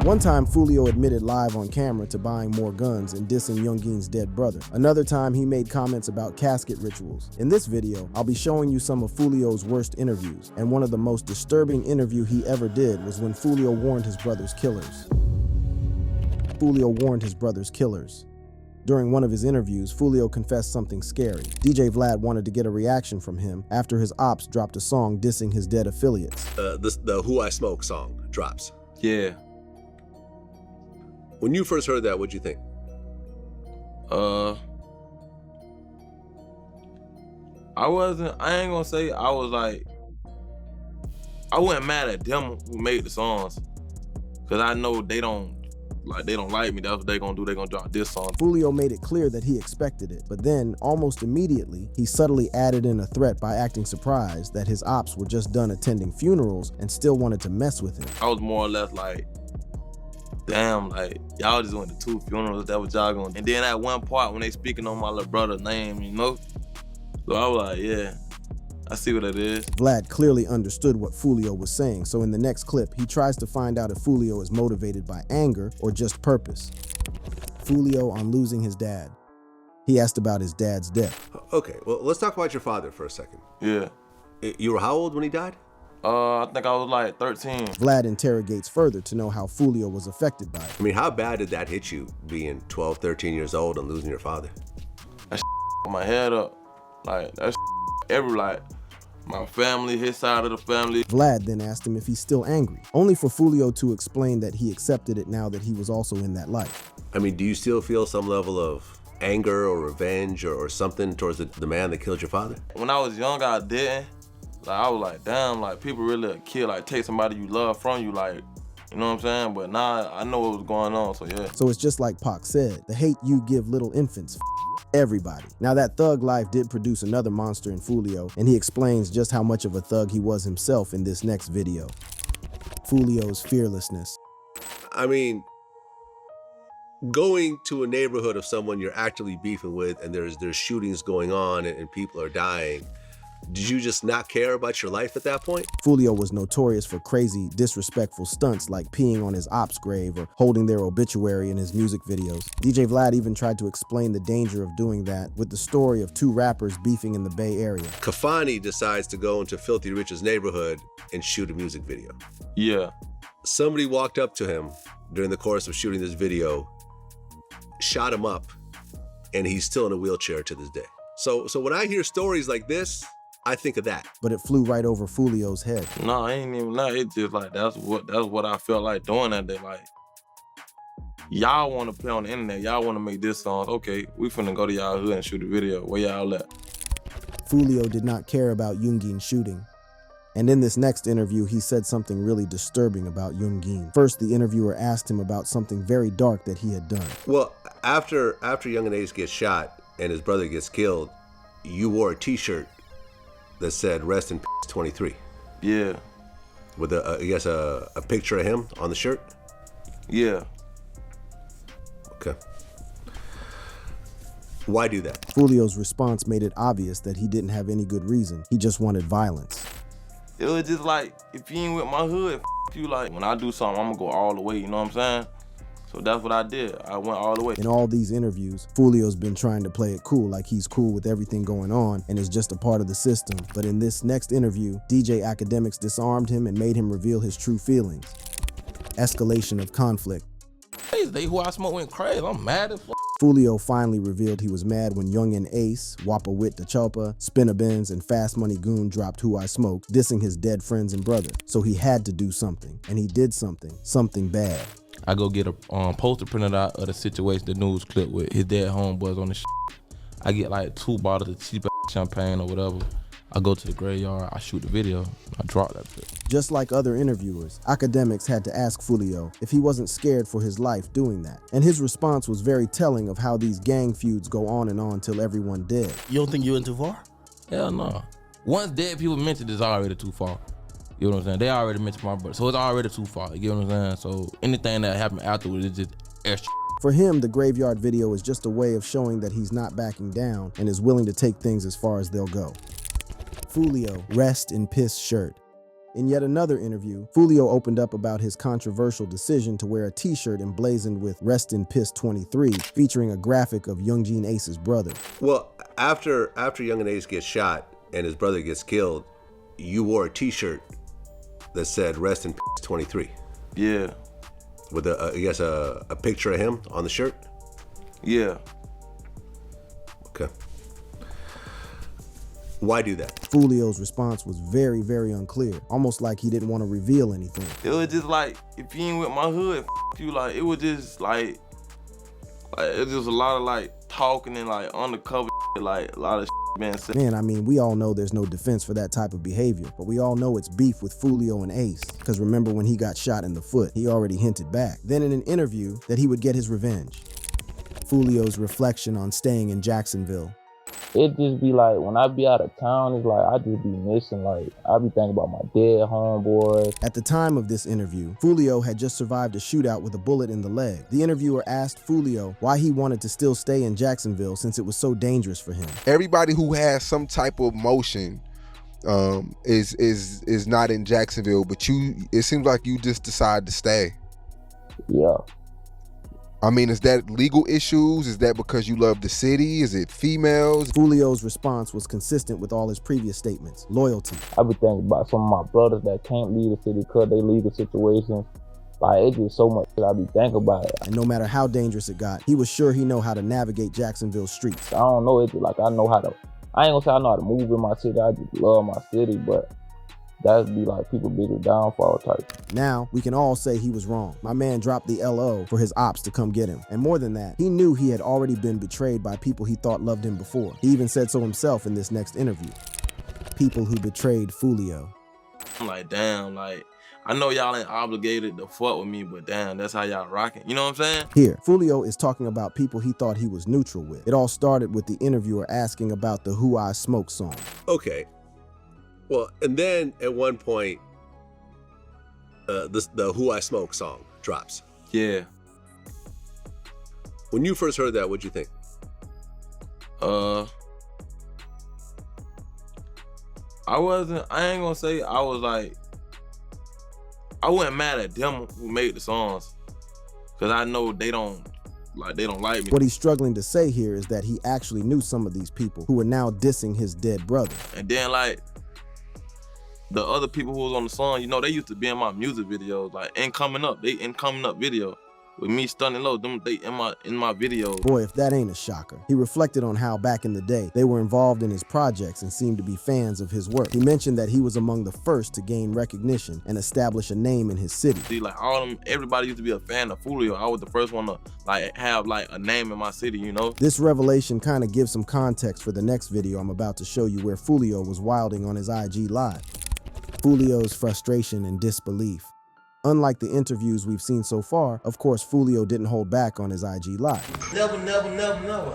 One time, Foolio admitted live on camera to buying more guns and dissing Yungeen's dead brother. Another time, he made comments about casket rituals. In this video, I'll be showing you some of Foolio's worst interviews, and one of the most disturbing interview he ever did was when Foolio warned his brother's killers. Foolio warned his brother's killers. During one of his interviews, Foolio confessed something scary. DJ Vlad wanted to get a reaction from him after his ops dropped a song dissing his dead affiliates. The Who I Smoke song drops. Yeah. When you first heard that, what'd you think? I ain't gonna say I was like, I wasn't mad at them who made the songs, cause I know they don't like me. That's what they gonna do. They gonna drop this song. Foolio made it clear that he expected it, but then, almost immediately, he subtly added in a threat by acting surprised that his ops were just done attending funerals and still wanted to mess with him. I was more or less like, damn, like, y'all just went to 2 funerals, that was y'all going. And then at one part when they speaking on my little brother's name, you know? So I was like, yeah, I see what it is. Vlad clearly understood what Foolio was saying, so in the next clip, he tries to find out if Foolio is motivated by anger or just purpose. Foolio on losing his dad. He asked about his dad's death. Okay, well, let's talk about your father for a second. Yeah. You were how old when he died? I think I was like 13. Vlad interrogates further to know how Foolio was affected by it. I mean, how bad did that hit you, being 12, 13 years old and losing your father? That my head up. Like, that like, my family, his side of the family. Vlad then asked him if he's still angry, only for Foolio to explain that he accepted it now that he was also in that life. I mean, do you still feel some level of anger or revenge or something towards the man that killed your father? When I was young, I didn't. Like, I was like, damn, like, people really kill, like, take somebody you love from you, like, you know what I'm saying? But now I know what was going on, so yeah. So it's just like Pac said, the hate you give little infants, everybody. Now that thug life did produce another monster in Foolio, and he explains just how much of a thug he was himself in this next video. Foolio's fearlessness. I mean, going to a neighborhood of someone you're actively beefing with and there's shootings going on and people are dying, did you just not care about your life at that point? Foolio was notorious for crazy, disrespectful stunts like peeing on his ops' grave or holding their obituary in his music videos. DJ Vlad even tried to explain the danger of doing that with the story of 2 rappers beefing in the Bay Area. Kafani decides to go into Filthy Rich's neighborhood and shoot a music video. Yeah. Somebody walked up to him during the course of shooting this video, shot him up, and he's still in a wheelchair to this day. So when I hear stories like this, I think of that. But it flew right over Foolio's head. No, I ain't even that. It's just like, that's what I felt like doing that day. Like, y'all want to play on the internet. Y'all want to make this song. Okay, we finna go to y'all hood and shoot a video. Where y'all at? Foolio did not care about Yungeen shooting. And in this next interview, he said something really disturbing about Yungeen. First, the interviewer asked him about something very dark that he had done. Well, after Yungeen Ace gets shot and his brother gets killed, you wore a t-shirt that said "Rest in Peace 23." Yeah. With I guess a picture of him on the shirt? Yeah. Okay. Why do that? Foolio's response made it obvious that he didn't have any good reason. He just wanted violence. It was just like, if you ain't with my hood, you. Like, when I do something, I'm gonna go all the way, you know what I'm saying? So that's what I did. I went all the way. In all these interviews, Foolio's been trying to play it cool, like he's cool with everything going on and is just a part of the system. But in this next interview, DJ Academics disarmed him and made him reveal his true feelings. Escalation of conflict. They Who I Smoke went crazy. I'm mad as f. Foolio finally revealed he was mad when Yungeen Ace, Wapa Wit Da Chopa, Spinna Benz, and Fast Money Goon dropped Who I Smoke, dissing his dead friends and brother. So he had to do something, and he did something bad. I go get a poster printed out of the situation, the news clip with his dead homeboys on the shit. I get like 2 bottles of cheap champagne or whatever. I go to the graveyard, I shoot the video, I drop that shit. Just like other interviewers, Academics had to ask Foolio if he wasn't scared for his life doing that. And his response was very telling of how these gang feuds go on and on till everyone dead. You don't think you went too far? Hell no. Once dead people mentioned, it's already too far. You know what I'm saying? They already mentioned my brother, so it's already too far. You know what I'm saying? So anything that happened afterwards is just extra. For him, the graveyard video is just a way of showing that he's not backing down and is willing to take things as far as they'll go. Foolio, Rest in Piss shirt. In yet another interview, Foolio opened up about his controversial decision to wear a t-shirt emblazoned with "Rest in Piss 23," featuring a graphic of Yungeen Ace's brother. Well, after Yungeen Ace gets shot and his brother gets killed, you wore a t-shirt that said "Rest in Piss 23." Yeah. With a picture of him on the shirt? Yeah. Okay. Why do that? Foolio's response was very, very unclear, almost like he didn't want to reveal anything. It was just like, if you ain't with my hood, you, like, it was just like it was just a lot of like talking and like undercover like a lot of being said. Man, I mean, we all know there's no defense for that type of behavior, but we all know it's beef with Foolio and Ace, because remember when he got shot in the foot, he already hinted back, then in an interview, that he would get his revenge. Folio's reflection on staying in Jacksonville. It just be like, when I be out of town, it's like, I just be missing, like, I be thinking about my dead homeboys. At the time of this interview, Foolio had just survived a shootout with a bullet in the leg. The interviewer asked Foolio why he wanted to still stay in Jacksonville since it was so dangerous for him. Everybody who has some type of motion is not in Jacksonville, but it seems like you just decide to stay. Yeah. I mean, is that legal issues? Is that because you love the city? Is it females? Foolio's response was consistent with all his previous statements: loyalty. I be thinking about some of my brothers that can't leave the city because they legal situations. Like, it's just so much that I be thinking about it. And no matter how dangerous it got, he was sure he know how to navigate Jacksonville's streets. I don't know, it's just like I ain't gonna say I know how to move in my city, I just love my city, but that'd be like people biggest downfall type. Now, we can all say he was wrong. My man dropped the LO for his ops to come get him. And more than that, he knew he had already been betrayed by people he thought loved him before. He even said so himself in this next interview. People who betrayed Foolio. I'm like, damn, like, I know y'all ain't obligated to fuck with me, but damn, that's how y'all rocking. You know what I'm saying? Here, Foolio is talking about people he thought he was neutral with. It all started with the interviewer asking about the "Who I Smoke" song. Okay. Well, and then at one point, the "Who I Smoke" song drops. Yeah. When you first heard that, what'd you think? I ain't gonna say I was like, I wasn't mad at them who made the songs, cause I know they don't like me. What he's struggling to say here is that he actually knew some of these people who were now dissing his dead brother. And then like, the other people who was on the song, you know, they used to be in my music videos, like in Coming Up video with me stunning low. Them they in my videos. Boy, if that ain't a shocker. He reflected on how back in the day they were involved in his projects and seemed to be fans of his work. He mentioned that he was among the first to gain recognition and establish a name in his city. See, like everybody used to be a fan of Foolio. I was the first one to like have like a name in my city, you know. This revelation kind of gives some context for the next video I'm about to show you, where Foolio was wilding on his IG live. Foolio's frustration and disbelief. Unlike the interviews we've seen so far, of course, Foolio didn't hold back on his IG live. Never.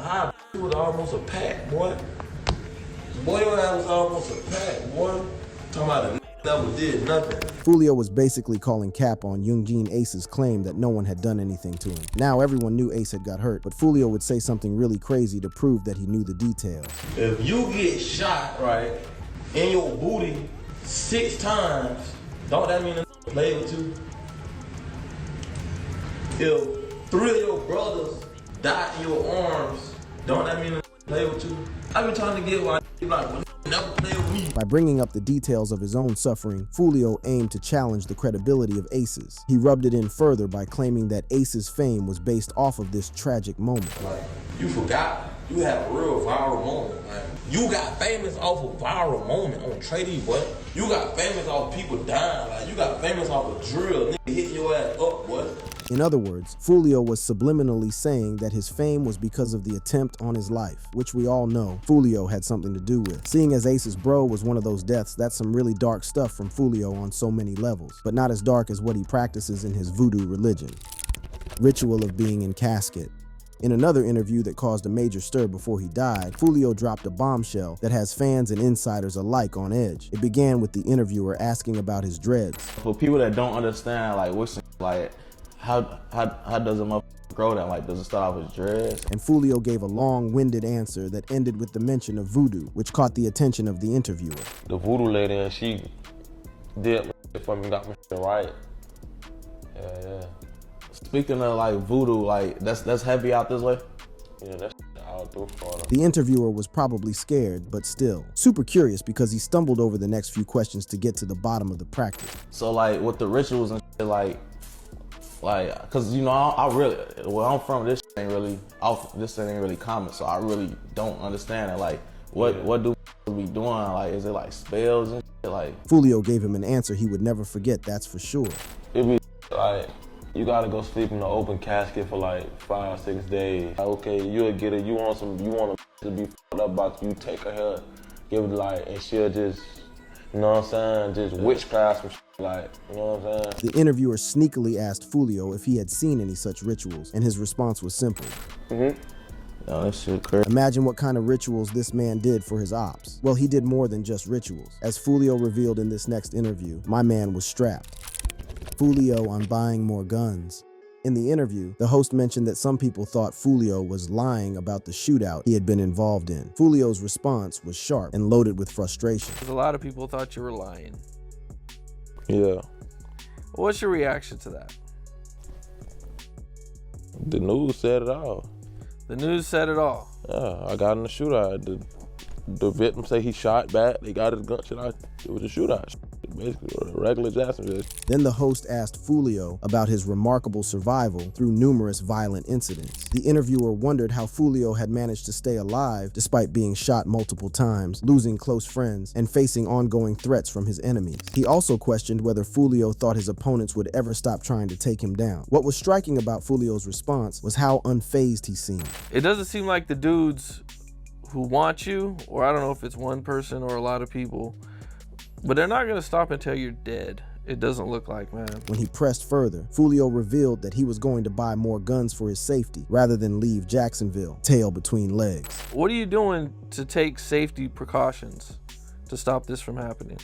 How it was almost a pack, boy. Boy, your ass was almost a pack, boy. Talking about a never did nothing. Foolio was basically calling cap on Yungeen Ace's claim that no one had done anything to him. Now everyone knew Ace had got hurt, but Foolio would say something really crazy to prove that he knew the details. If you get shot, right, in your booty 6 times, don't that mean a play with you? If 3 of your brothers die in your arms, don't that mean a play with you? I been trying to get why like, well, never play with me. By bringing up the details of his own suffering, Foolio aimed to challenge the credibility of Ace's. He rubbed it in further by claiming that Ace's fame was based off of this tragic moment. Like, you forgot. You had a real viral moment. Like, you got famous off a viral moment on Tradie, boy. You got famous off people dying. Like, you got famous off a drill. Nigga hitting your ass up, boy. In other words, Foolio was subliminally saying that his fame was because of the attempt on his life, which we all know Foolio had something to do with. Seeing as Ace's bro was one of those deaths, that's some really dark stuff from Foolio on so many levels, but not as dark as what he practices in his voodoo religion. Ritual of being in casket. In another interview that caused a major stir before he died, Foolio dropped a bombshell that has fans and insiders alike on edge. It began with the interviewer asking about his dreads. For people that don't understand, like, what's like, how does a motherfucker grow that? Like, does it start off with dreads? And Foolio gave a long-winded answer that ended with the mention of voodoo, which caught the attention of the interviewer. The voodoo lady, she did my shit for me, got my shit right. Yeah. Speaking of like voodoo, like that's heavy out this way. Yeah, that's all through Florida. The interviewer was probably scared, but still super curious because he stumbled over the next few questions to get to the bottom of the practice. So like with the rituals and shit, like, cause you know I really, where I'm from, this shit ain't really common, so I really don't understand it. Like, what do we doing? Like, is it like spells and shit? Like, Foolio gave him an answer he would never forget, that's for sure. It be like, you gotta go sleep in an open casket for like 5-6 days. Like, okay, you'll get it. You want to be fucked up about you. Take her here, give it like, and she'll just, you know what I'm saying, just witchcraft some shit, like, you know what I'm saying. The interviewer sneakily asked Foolio if he had seen any such rituals, and his response was simple. no, that shit crazy. Imagine what kind of rituals this man did for his ops. Well, he did more than just rituals. As Foolio revealed in this next interview, my man was strapped. Foolio on buying more guns. In the interview, the host mentioned that some people thought Foolio was lying about the shootout he had been involved in. Foolio's response was sharp and loaded with frustration. A lot of people thought you were lying. Yeah. What's your reaction to that? The news said it all. The news said it all. Yeah, I got in the shootout. The victim say he shot back. They got his gunshot out. It was a shootout. Basically, a regular Jacksonville. Then the host asked Foolio about his remarkable survival through numerous violent incidents. The interviewer wondered how Foolio had managed to stay alive despite being shot multiple times, losing close friends, and facing ongoing threats from his enemies. He also questioned whether Foolio thought his opponents would ever stop trying to take him down. What was striking about Foolio's response was how unfazed he seemed. It doesn't seem like the dudes who want you, or I don't know if it's one person or a lot of people, but they're not gonna stop until you're dead. It doesn't look like, man. When he pressed further, Foolio revealed that he was going to buy more guns for his safety rather than leave Jacksonville, tail between legs. What are you doing to take safety precautions to stop this from happening?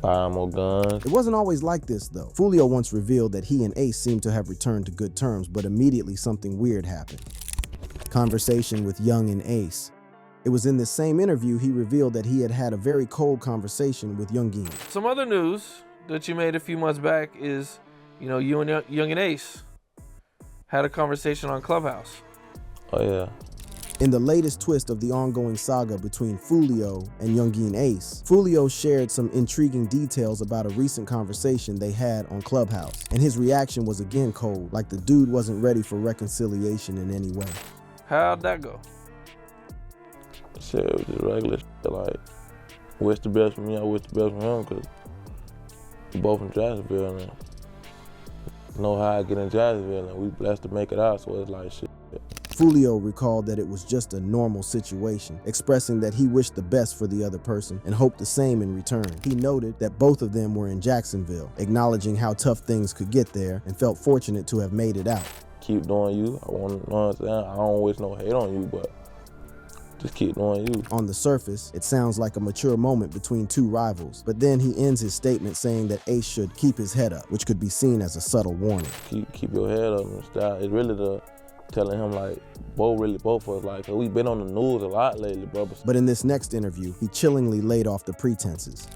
Buy more guns. It wasn't always like this, though. Foolio once revealed that he and Ace seemed to have returned to good terms, but immediately something weird happened. Conversation with Young and Ace. It was in this same interview he revealed that he had had a very cold conversation with Yungeen. Some other news that you made a few months back is, you know, you and Young and Ace had a conversation on Clubhouse. Oh yeah. In the latest twist of the ongoing saga between Foolio and Yungeen Ace, Foolio shared some intriguing details about a recent conversation they had on Clubhouse, and his reaction was again cold, like the dude wasn't ready for reconciliation in any way. How'd that go? Shit, it was just regular shit, like, wish the best for me, I wish the best for him, because we both from Jacksonville, and know how I get in Jacksonville, and we blessed to make it out, so it's like shit. Foolio recalled that it was just a normal situation, expressing that he wished the best for the other person and hoped the same in return. He noted that both of them were in Jacksonville, acknowledging how tough things could get there and felt fortunate to have made it out. Keep doing you. I want to know what I'm saying. I don't wish no hate on you, but just keep doing you. On the surface, it sounds like a mature moment between two rivals, but then he ends his statement saying that Ace should keep his head up, which could be seen as a subtle warning. Keep your head up and stuff. It's really the telling him like both of us, like, 'cause we've been on the news a lot lately, bro. But in this next interview, he chillingly laid off the pretenses.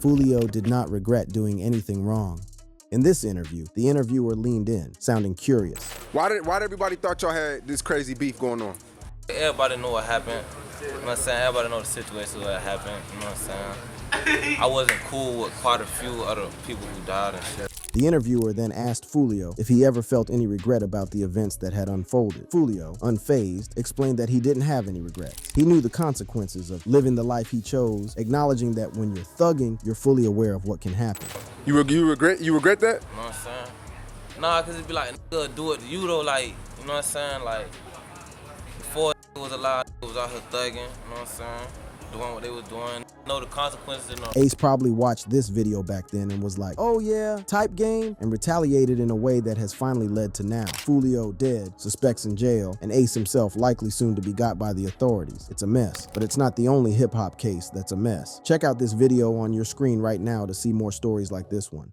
Foolio did not regret doing anything wrong. In this interview, the interviewer leaned in, sounding curious. Why did everybody thought y'all had this crazy beef going on? Everybody know what happened. You know what I'm saying? Everybody know the situation that happened. You know what I'm saying? I wasn't cool with quite a few other people who died and shit. The interviewer then asked Foolio if he ever felt any regret about the events that had unfolded. Foolio, unfazed, explained that he didn't have any regrets. He knew the consequences of living the life he chose, acknowledging that when you're thugging, you're fully aware of what can happen. You regret that? You know what I'm saying? Nah, cause it'd be like, nigga, do it to you though, like, you know what I'm saying? Like, before it was alive, it was out here thugging, you know what I'm saying? Doing what they was doing. Know the consequences. You know. Ace probably watched this video back then and was like, oh yeah, type game, and retaliated in a way that has finally led to now. Foolio dead, suspects in jail, and Ace himself likely soon to be got by the authorities. It's a mess, but it's not the only hip-hop case that's a mess. Check out this video on your screen right now to see more stories like this one.